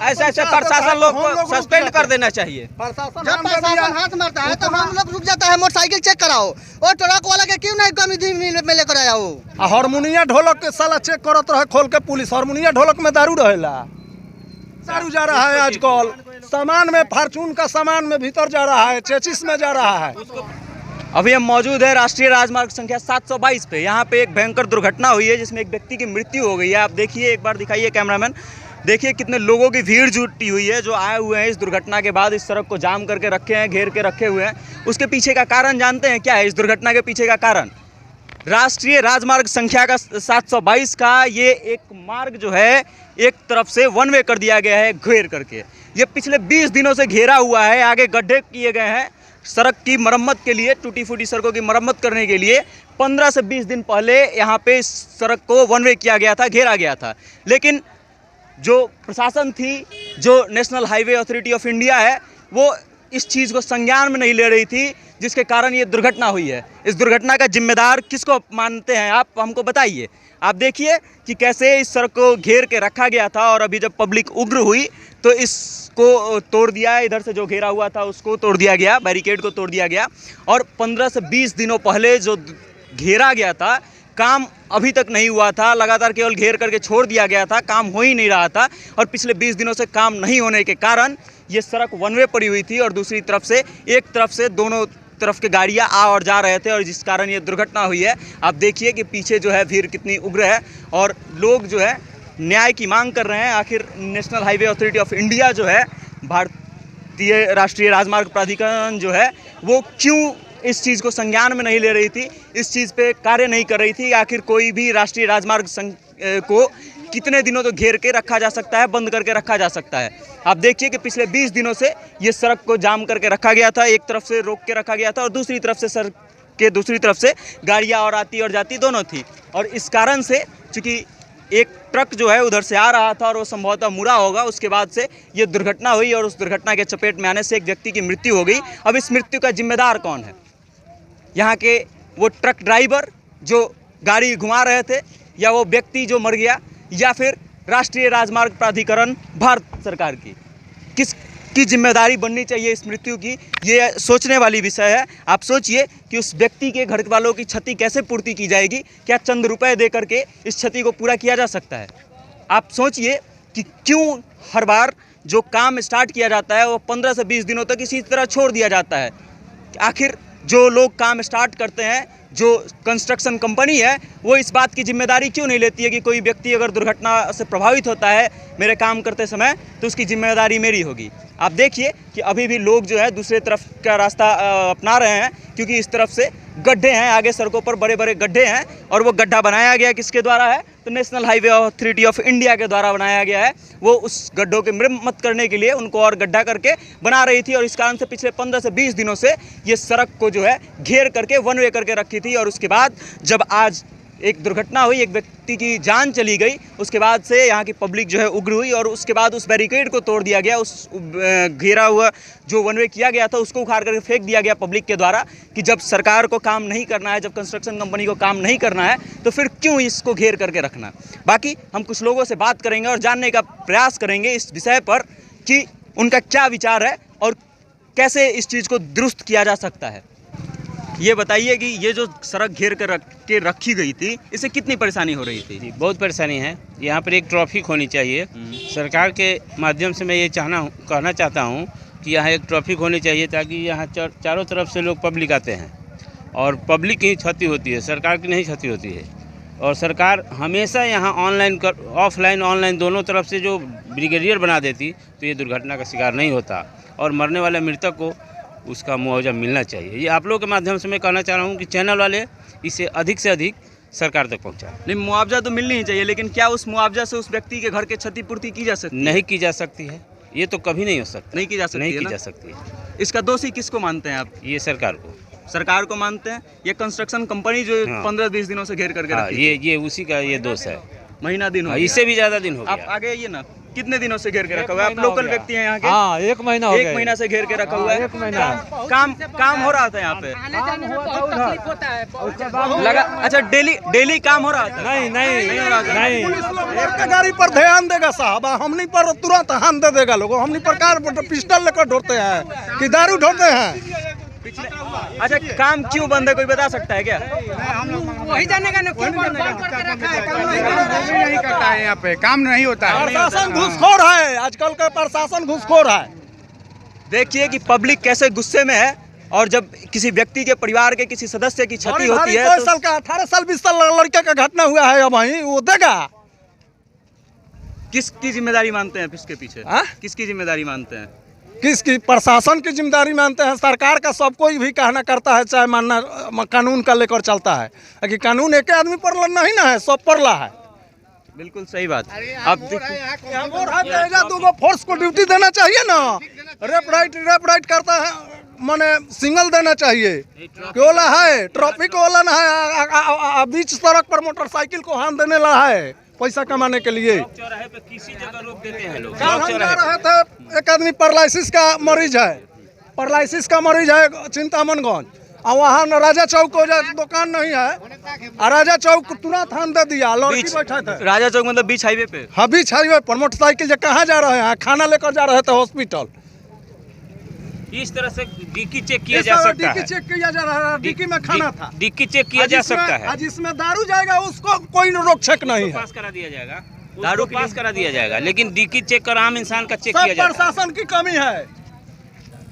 ऐसे ऐसे प्रशासन लोग को सस्पेंड कर देना चाहिए। जब प्रशासन हाथ मारता है तो हम लोग रुक जाता है, मोटरसाइकिल चेक कराओ और ट्रक वाला के क्यों नहीं कमी में लेकर आया हो। हारमोनिया ढोलक के साला चेक करत रहे खोल के पुलिस, हारमोनिया ढोलक में दारू रहेला, दारू जा रहा है आजकल, सामान में फार्चून का सामान में भीतर जा रहा है, चेचिस में जा रहा है। अभी हम मौजूद है राष्ट्रीय राजमार्ग संख्या 722 पे। यहाँ पे एक भयंकर दुर्घटना हुई है जिसमें एक व्यक्ति की मृत्यु हो गई है। आप देखिए, एक बार दिखाइए कैमरामैन, देखिए कितने लोगों की भीड़ जुटी हुई है जो आए हुए हैं इस दुर्घटना के बाद। इस सड़क को जाम करके रखे हैं, घेर के रखे हुए हैं। उसके पीछे का कारण जानते हैं क्या है? इस दुर्घटना के पीछे का कारण राष्ट्रीय राजमार्ग संख्या का 722 का ये एक मार्ग जो है एक तरफ से वन वे कर दिया गया है घेर करके। ये पिछले 20 दिनों से घेरा हुआ है, आगे गड्ढे किए गए हैं सड़क की मरम्मत के लिए, टूटी फूटी सड़कों की मरम्मत करने के लिए। 15 से 20 दिन पहले यहाँ पे इस सड़क को वन वे किया गया था, घेरा गया था। लेकिन जो प्रशासन थी, जो national highway authority of India है, वो इस चीज़ को संज्ञान में नहीं ले रही थी, जिसके कारण ये दुर्घटना हुई है। इस दुर्घटना का जिम्मेदार किसको मानते हैं आप हमको बताइए। आप देखिए कि कैसे इस सड़क को घेर के रखा गया था और अभी जब पब्लिक उग्र हुई तो इसको तोड़ दिया, इधर से जो घेरा हुआ था उसको तोड़ दिया गया, बैरिकेड को तोड़ दिया गया। और 15 से 20 दिनों पहले जो घेरा गया था, काम अभी तक नहीं हुआ था, लगातार केवल घेर करके छोड़ दिया गया था, काम हो ही नहीं रहा था। और पिछले 20 दिनों से काम नहीं होने के कारण ये सड़क वन वे पड़ी हुई थी और दूसरी तरफ से, एक तरफ से दोनों तरफ के गाड़ियां आ और जा रहे थे और जिस कारण ये दुर्घटना हुई है। आप देखिए कि पीछे जो है भीड़ कितनी उग्र है और लोग जो है न्याय की मांग कर रहे हैं। आखिर national highway authority of India जो है, भारतीय राष्ट्रीय राजमार्ग प्राधिकरण जो है, वो क्यों इस चीज़ को संज्ञान में नहीं ले रही थी, इस चीज़ पे कार्य नहीं कर रही थी। आखिर कोई भी राष्ट्रीय राजमार्ग को कितने दिनों तो घेर के रखा जा सकता है, बंद करके रखा जा सकता है। आप देखिए कि पिछले 20 दिनों से ये सड़क को जाम करके रखा गया था, एक तरफ से रोक के रखा गया था और दूसरी तरफ से सड़क के दूसरी तरफ से गाड़ियाँ और आती और जाती दोनों थी। और इस कारण से चूँकि एक ट्रक जो है उधर से आ रहा था और वो संभवतः मुड़ा होगा, उसके बाद से ये दुर्घटना हुई और उस दुर्घटना के चपेट में आने से एक व्यक्ति की मृत्यु हो गई। अब इस मृत्यु का जिम्मेदार कौन है? यहाँ के वो ट्रक ड्राइवर जो गाड़ी घुमा रहे थे, या वो व्यक्ति जो मर गया, या फिर राष्ट्रीय राजमार्ग प्राधिकरण भारत सरकार की? किसकी जिम्मेदारी बननी चाहिए इस मृत्यु की? ये सोचने वाली विषय है। आप सोचिए कि उस व्यक्ति के घर वालों की क्षति कैसे पूर्ति की जाएगी? क्या चंद रुपए दे करके इस क्षति को पूरा किया जा सकता है? आप सोचिए कि क्यों हर बार जो काम स्टार्ट किया जाता है वो 15 से 20 दिनों तक इसी तरह छोड़ दिया जाता है। आखिर जो लोग काम स्टार्ट करते हैं, जो कंस्ट्रक्शन कंपनी है, वो इस बात की जिम्मेदारी क्यों नहीं लेती है कि कोई व्यक्ति अगर दुर्घटना से प्रभावित होता है मेरे काम करते समय तो उसकी जिम्मेदारी मेरी होगी। आप देखिए कि अभी भी लोग जो है दूसरे तरफ का रास्ता अपना रहे हैं, क्योंकि इस तरफ से गड्ढे हैं, आगे सड़कों पर बड़े बड़े गड्ढे हैं और वो गड्ढा बनाया गया किसके द्वारा है? तो national highway authority of India के द्वारा बनाया गया है। वो उस गड्ढों की मरम्मत करने के लिए उनको और गड्ढा करके बना रही थी और इस कारण से पिछले 15 से 20 दिनों से ये सड़क को जो है घेर करके वन वे करके रखी थी। और उसके बाद जब आज एक दुर्घटना हुई, एक व्यक्ति की जान चली गई, उसके बाद से यहाँ की पब्लिक जो है उग्र हुई और उसके बाद उस बैरिकेड को तोड़ दिया गया, उस घेरा हुआ जो वन वे किया गया था उसको उखाड़ करके फेंक दिया गया पब्लिक के द्वारा कि जब सरकार को काम नहीं करना है, जब कंस्ट्रक्शन कंपनी को काम नहीं करना है तो फिर क्यों इसको घेर करके रखना। बाकी हम कुछ लोगों से बात करेंगे और जानने का प्रयास करेंगे इस विषय पर कि उनका क्या विचार है और कैसे इस चीज़ को दुरुस्त किया जा सकता है। ये बताइए कि ये जो सड़क घेर कर रखी गई थी, इससे कितनी परेशानी हो रही थी? जी, बहुत परेशानी है। यहाँ पर एक ट्रैफिक होनी चाहिए। सरकार के माध्यम से मैं ये कहना चाहता हूँ कि यहाँ एक ट्रैफिक होनी चाहिए ताकि यहाँ चारों तरफ से लोग पब्लिक आते हैं और पब्लिक की क्षति होती है, सरकार की नहीं क्षति होती है। और सरकार हमेशा यहाँ ऑफलाइन ऑनलाइन दोनों तरफ से जो ब्रिगेडियर बना देती तो ये दुर्घटना का शिकार नहीं होता और मरने वाले मृतक को उसका मुआवजा मिलना चाहिए। ये आप लोगों के माध्यम से मैं कहना चाह रहा हूँ कि चैनल वाले इसे अधिक से अधिक सरकार तक पहुँचाएं। नहीं, मुआवजा तो मिलनी ही चाहिए, लेकिन क्या उस मुआवजा से उस व्यक्ति के घर के क्षतिपूर्ति की जा सकती है? नहीं की जा सकती है, ये तो कभी नहीं हो सकता। नहीं की जा सकती है। इसका दोषी किसको मानते हैं आप? ये सरकार को मानते हैं। ये कंस्ट्रक्शन कंपनी जो 15-20 दिनों से घेर करके रखी है, ये उसी का ये दोष है। महीना दिन हो गया, इससे भी ज़्यादा दिन हो गया। आप आगे आइए ना। कितने दिनों से घेर के रखा हुआ है? आप लोकल व्यक्ति हैं यहाँ के? हाँ, 1 महीना हो गया। 1 महीना से घेर के रखा हुआ है। 1 महीना। काम हो रहा था यहाँ पे लगा? अच्छा, डेली काम हो रहा था? नहीं हो रहा था। पुलिस लोग के गाड़ी पर ध्यान देगा साहब, हमनी पर तुरंत हाथ दे देगा लोग। हमनी प्रकार पिस्टल लेकर ढोते हैं कि दारू ढोते हैं। अच्छा, काम क्यों बंद है, कोई बता सकता है क्या? वही जानेगा ना, क्यों बंद करके रखा है? काम नहीं करता है यहाँ पे, काम नहीं होता है। प्रशासन घूसखोर है, आजकल का प्रशासन घूसखोर है। देखिए कि पब्लिक कैसे गुस्से में है, और जब किसी व्यक्ति के परिवार के किसी सदस्य की क्षति होती है 2 साल का 18 साल 20 साल लड़के का घटना हुआ है, अब वहीं वो देगा। किसकी जिम्मेदारी मानते हैं इसके पीछे? किसकी जिम्मेदारी मानते हैं? किसकी? प्रशासन की जिम्मेदारी मानते हैं। सरकार का सब कोई भी कहना करता है, चाहे मानना कानून का लेकर चलता है कि कानून एक आदमी पर नहीं ना है, सब पर ला है। बिल्कुल सही बात। अब दो फोर्स को ड्यूटी देना चाहिए ना। रेप राइट करता है, माने सिंगल देना चाहिए कि ओला है ट्रैफिक वाला ना है, बीच सड़क पर मोटरसाइकिल को हाथ देने ला है पैसा कमाने के लिए। चौराहे पे किसी जगह रोक देते हैं लोग। कल हम जा रहे थे, एक आदमी पैरालिसिस का मरीज है, चिंतामनगंज, और वहाँ राजा चौक को दुकान नहीं है, राजा चौक तुरंत हाथ दे दिया, लड़की बैठा था। राजा चौक मतलब बीच हाईवे पे? हाँ, बीच हाईवे पर मोटरसाइकिल से कहाँ जा रहे हैं, खाना लेकर जा रहे थे हॉस्पिटल। इस तरह से डिक्की चेक किया जा सकता है। डिक्की चेक किया जा रहा है, डिक्की में खाना था। डिक्की चेक किया जा सकता है। जिसमें दारू जाएगा उसको कोई रोक छेक नहीं है। पास करा दिया जाएगा, दारू पास करा दिया जाएगा, लेकिन डिक्की चेक कर आम इंसान का चेक किया सब जाता है। प्रशासन की कमी है।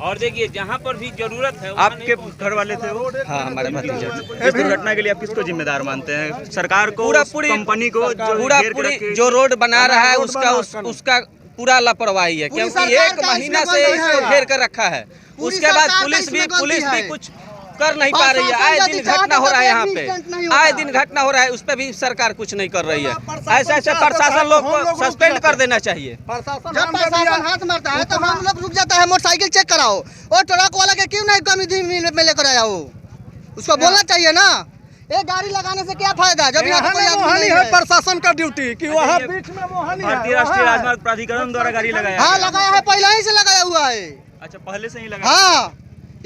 और देखिए, जहाँ पर भी जरूरत है। आपके घर वाले थे वो? हाँ, हमारे भतीजे। इस दुर्घटना के लिए आप किसको जिम्मेदार मानते हैं? सरकार को, पूरी कंपनी को? पूरी जो रोड बना रहा है उसका पूरा लापरवाही है, क्योंकि 1 महीना से इसको घेर कर रखा है। उसके बाद पुलिस भी कुछ कर नहीं पा रही है। आए दिन घटना हो रहा है यहाँ पे, आए दिन घटना हो रहा है, उस पर भी सरकार कुछ नहीं कर रही है। ऐसे प्रशासन लोग को सस्पेंड कर देना चाहिए। जब प्रशासन हाथ मारता है तो हम लोग रुक जाता है, मोटरसाइकिल चेक कराओ, और ट्रक वाला के क्यों नहीं कमी में लेकर आया हो, उसको बोलना चाहिए ना। एक गाड़ी लगाने से क्या फायदा जब यहाँ कोई मोहाली है प्रशासन का ड्यूटी कि वहाँ बीच में मोहाली है। भारतीय राष्ट्रीय राजमार्ग प्राधिकरण द्वारा गाड़ी लगाया? हाँ, लगाया है, पहले ही से लगाया हुआ है। अच्छा, पहले से ही लगा? हाँ,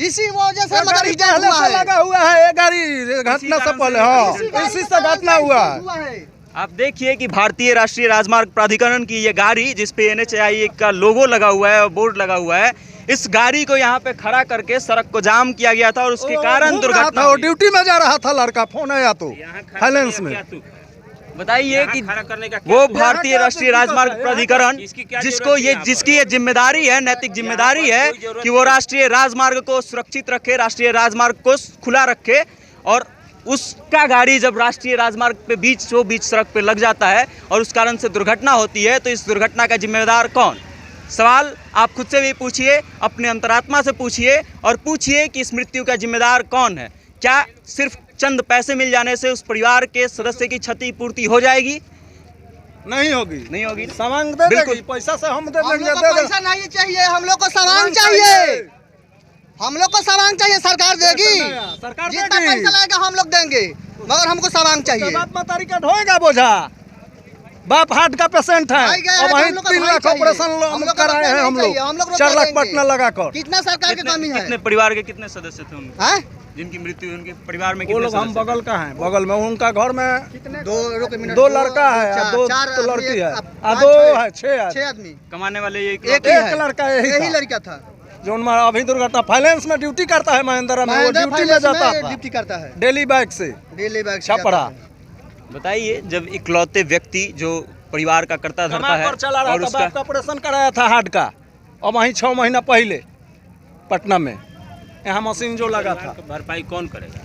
इसी वजह से मतलब पहले से लगा हुआ है, ये गाड़ी घटना से पहले। हाँ, इसी से घटना हुआ है। आप देखिए कि भारतीय राष्ट्रीय राजमार्ग प्राधिकरण की ये गाड़ी, जिसपे NHAI का लोगो लगा हुआ है और बोर्ड लगा हुआ है, इस गाड़ी को यहाँ पे खड़ा करके सड़क को जाम किया गया था, और उसके कारण दुर्घटना हुई। ड्यूटी में जा रहा था लड़का, फोन आया तो फाइनेंस में। बताइए कि वो भारतीय राष्ट्रीय राजमार्ग प्राधिकरण जिसकी ये जिम्मेदारी है, नैतिक जिम्मेदारी है कि वो राष्ट्रीय राजमार्ग को सुरक्षित रखे, राष्ट्रीय राजमार्ग को खुला रखे, और उसका गाड़ी जब राष्ट्रीय राजमार्ग पे बीच सड़क पे लग जाता है और उस कारण से दुर्घटना होती है, तो इस दुर्घटना का जिम्मेदार कौन? सवाल आप खुद से भी पूछिए, अपने अंतरात्मा से पूछिए, और पूछिए कि इस मृत्यु का जिम्मेदार कौन है। क्या सिर्फ चंद पैसे मिल जाने से उस परिवार के सदस्य की क्षतिपूर्ति हो जाएगी? नहीं होगी, नहीं होगी। सामान दे देगी, पैसा से हम दे देंगे। पैसा नहीं चाहिए, हम लोग को सामान चाहिए, हम लोग को सामान चाहिए, सरकार देगी। जितना पैसा लगेगा हम लोग देंगे, मगर हमको सामान चाहिए। बाप मतारी का ढोएगा बोझा। बाप हार्ट का पेशेंट है, और वहीं 3 लाख ऑपरेशन कराए हैं हम लोग, 4 लाख पटना लगाकर। कितना सरकार की कमी है? कितने परिवार के कितने सदस्य थे उनके जिनकी मृत्यु हुई? उनके परिवार में वो लोग हम बगल का हैं, बगल में उनका घर में 2 लड़का है, 2 लड़की है, 2 है, 6 आदमी कमाने वाले। एक लड़का यही लड़का था जो अभी दुर्घटना फाइनेंस में ड्यूटी करता है, महिंद्रा में, वो ड्यूटी में जाता है, ड्यूटी करता है डेली बाइक से छपरा। बताइए, जब इकलौते व्यक्ति जो परिवार का करता धरता है, और उसका ऑपरेशन कराया था हार्ट का, और वहीं 6 महीना पहले पटना में यहाँ मशीन जो लगा था, भरपाई कौन करेगा?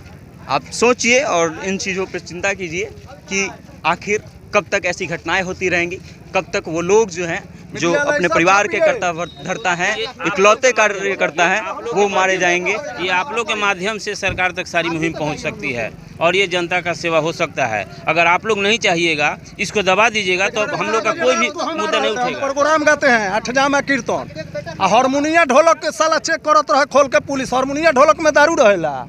आप सोचिए और इन चीज़ों पर चिंता कीजिए कि आखिर कब तक ऐसी घटनाएं होती रहेंगी, कब तक वो लोग जो हैं, जो अपने परिवार के करता धरता हैं, इकलौते कार्यकर्ता हैं, वो मारे जाएंगे। ये आप लोग के माध्यम से सरकार तक सारी मुहिम पहुंच सकती है, और ये जनता का सेवा हो सकता है। अगर आप लोग नहीं चाहिएगा, इसको दबा दीजिएगा, तो हम लोग का कोई भी मुद्दा नहीं उठेगा। प्रोग्राम गाते हैं, अठजामा कीर्तन, हारमोनिया ढोलक के साला चेक करत रहे खोल के पुलिस। हारमोनिया ढोलक में दारू रहेला,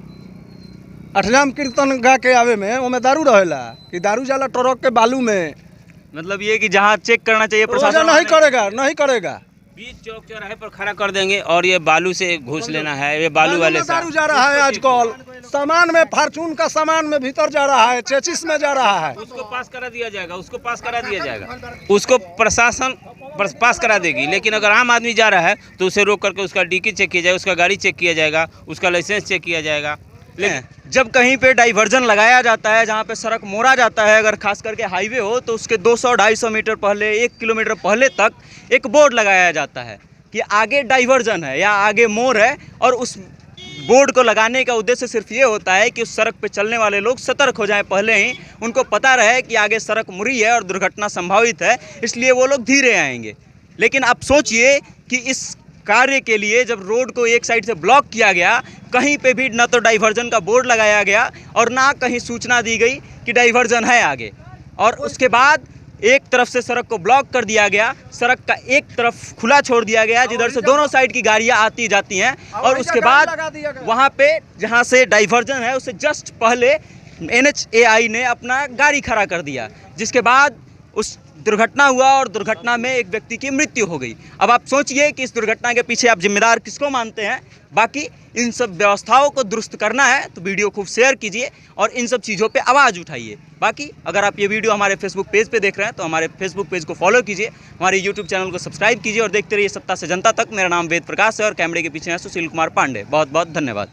अठजाम कीर्तन गा के आवे में ओमे दारू रहेला कि दारू जाला ट्रक के बालू में, मतलब ये कि जहाँ चेक करना चाहिए रोजा प्रशासन नहीं करेगा, नहीं करेगा। बीच चौक चौराहे पर खड़ा कर देंगे और ये बालू से घूस लेना है, ये बालू वाले से दारू जा रहा है आजकल, सामान में फार्चून का सामान में भीतर जा रहा है, चेचिस में जा रहा है। उसको पास करा दिया जाएगा, उसको पास करा दिया जाएगा, उसको प्रशासन पास करा देगी। लेकिन अगर आम आदमी जा रहा है तो उसे रोक करके उसका डिक्की चेक किया जाएगा, उसका गाड़ी चेक किया जाएगा, उसका लाइसेंस चेक किया जाएगा। लेकिन जब कहीं पे डाइवर्जन लगाया जाता है, जहाँ पे सड़क मोड़ा जाता है, अगर खास करके हाईवे हो तो उसके 200-250 मीटर पहले, 1 किलोमीटर पहले तक एक बोर्ड लगाया जाता है कि आगे डाइवर्जन है या आगे मोड़ है। और उस बोर्ड को लगाने का उद्देश्य सिर्फ ये होता है कि उस सड़क पे चलने वाले लोग सतर्क हो जाएं, पहले ही उनको पता रहे कि आगे सड़क मुड़ी है और दुर्घटना संभावित है, इसलिए वो लोग धीरे आएंगे। लेकिन आप सोचिए कि इस कार्य के लिए जब रोड को एक साइड से ब्लॉक किया गया, कहीं पे भी न तो डाइवर्जन का बोर्ड लगाया गया और ना कहीं सूचना दी गई कि डाइवर्जन है आगे, और उसके बाद एक तरफ से सड़क को ब्लॉक कर दिया गया, सड़क का एक तरफ खुला छोड़ दिया गया जिधर से दोनों साइड की गाड़ियां आती जाती हैं। और उसके बाद वहां पे जहां से डाइवर्जन है उससे जस्ट पहले NHAI ने अपना गाड़ी खड़ा कर दिया, जिसके बाद उस दुर्घटना हुआ और दुर्घटना में एक व्यक्ति की मृत्यु हो गई। अब आप सोचिए कि इस दुर्घटना के पीछे आप जिम्मेदार किसको मानते हैं। बाकी इन सब व्यवस्थाओं को दुरुस्त करना है तो वीडियो खूब शेयर कीजिए और इन सब चीज़ों पे आवाज़ उठाइए। बाकी अगर आप ये वीडियो हमारे फेसबुक पेज पे देख रहे हैं तो हमारे फेसबुक पेज को फॉलो कीजिए, हमारे यूट्यूब चैनल को सब्सक्राइब कीजिए और देखते रहिए सत्ता से जनता तक। मेरा नाम वेद प्रकाश है और कैमरे के पीछे है सुशील कुमार पांडे। बहुत बहुत धन्यवाद।